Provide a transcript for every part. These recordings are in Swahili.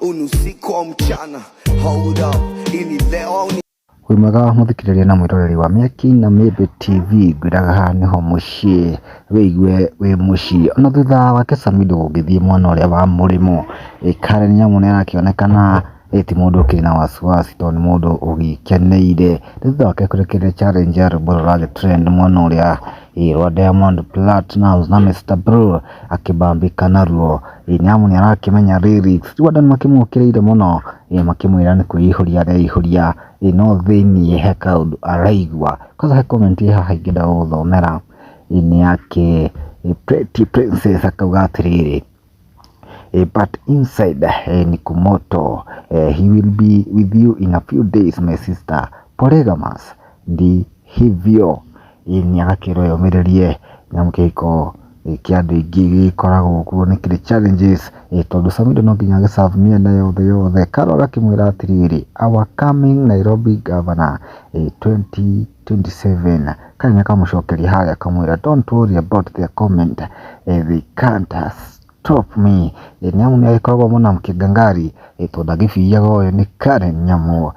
unusiku wa mchana. Hold up, ini leo ni Wĩ mwega muthikĩrĩria na mwĩroreri wa Mĩaki na Mĩmbi TV, ngwĩraga haha nĩho mũciĩ, wĩigue wĩ mũciĩ. Ona thutha wake Samidoh gũgĩthiĩ mwena ũrĩa wa mũrĩmo, Karen Nyamu nĩarakĩonekana ti mũndũ ũkĩrĩ na wasiwasi, tondũ nĩ mũndũ ũgĩkeneire thutha wake kũrekereria challenge ya rwĩmbo rũragĩ trend mwena ũrĩa rwa Diamond Platnumz na Mr Blue akĩbambĩka naruo. Nyamu nĩarakĩmenya lyrics, rĩu andũ nĩmakĩmũkĩrĩire mũno, makĩmwĩra nĩ kwĩihũria areihũria, no thĩiniĩ he kaũndũ araigua. Kwanza he comment haha ingĩenda gũgũthomera nĩ yake Pretty Princess akauga atĩrĩrĩ, but inside ni kumoto. He will be with you in a few days my sister, polygamous ndi hivyo. Ni agakĩrwo yũmĩrĩrie Nyamu kĩhiko kĩa andũ aingĩ gĩkoragwo kuo nĩ kĩrĩ challenges, tondũ Samidoh no nginya agĩserve mĩena yothe. Karo agakĩmwĩra atĩrĩrĩ, our coming Nairobi governor 2027. Kanya akamũcokeria harĩa akamwĩra, don't worry about their comment, they can't stop me. Nyamu nĩagĩkoragwo mwanamke ngangari, tondũ agĩbiaga ũyũ nĩ Karen Nyamu,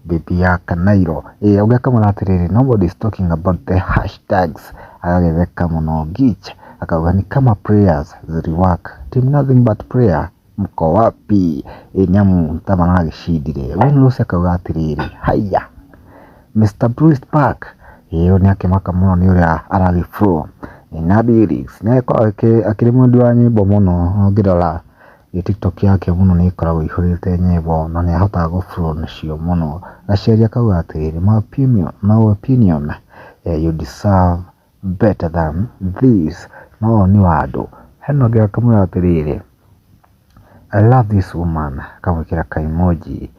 baby ya Kanairo. Akamwĩra atĩrĩrĩ, nobody is talking about the hashtags. Agagĩtheka mũno Gich akauga ni kama prayers ziliwork, team nothing but prayer, mko wapi? Nyamu tama nagĩcindire. Wayne Lucy akauga atĩrĩrĩ, haya Mr Blue is back. Nĩ akĩmaka mũno nĩ ũrĩa aragĩflow na lyrics, nĩagĩkoragwo akĩrĩ mũndũ wa nyĩmbo mũno. Ũngĩrora TikTok yake mũno nĩĩkoragwo ĩihũrĩte nyĩmbo na nĩahotaga gũflow nacio mũno. Gaciari akauga atĩrĩrĩ, my opinion, you deserve better than this. No ni wandũ. Hena ũngĩ akamwĩra atĩrĩrĩ, I love this woman, akamwĩkĩra ka emoji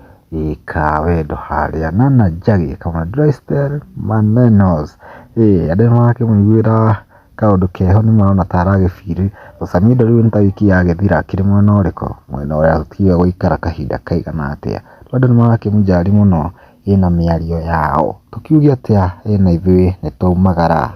ka wendo harĩa. Nana Njagi akamwĩra dry spell manenos. Andũ nĩmarakĩmũiguĩra kaũndũ keho, nĩmarona ta aragĩbiri. Samidoh rĩu nĩ ta wiki yagĩthira akĩrĩ mwena ũrĩkũ, mwena ũrĩa tũtiũĩ gũikara kahinda kaigana atĩa. Andũ nĩmarakĩmũnjari mũno na mĩario yao. Tukiuge atĩa na ithuĩ nĩtwaumagara.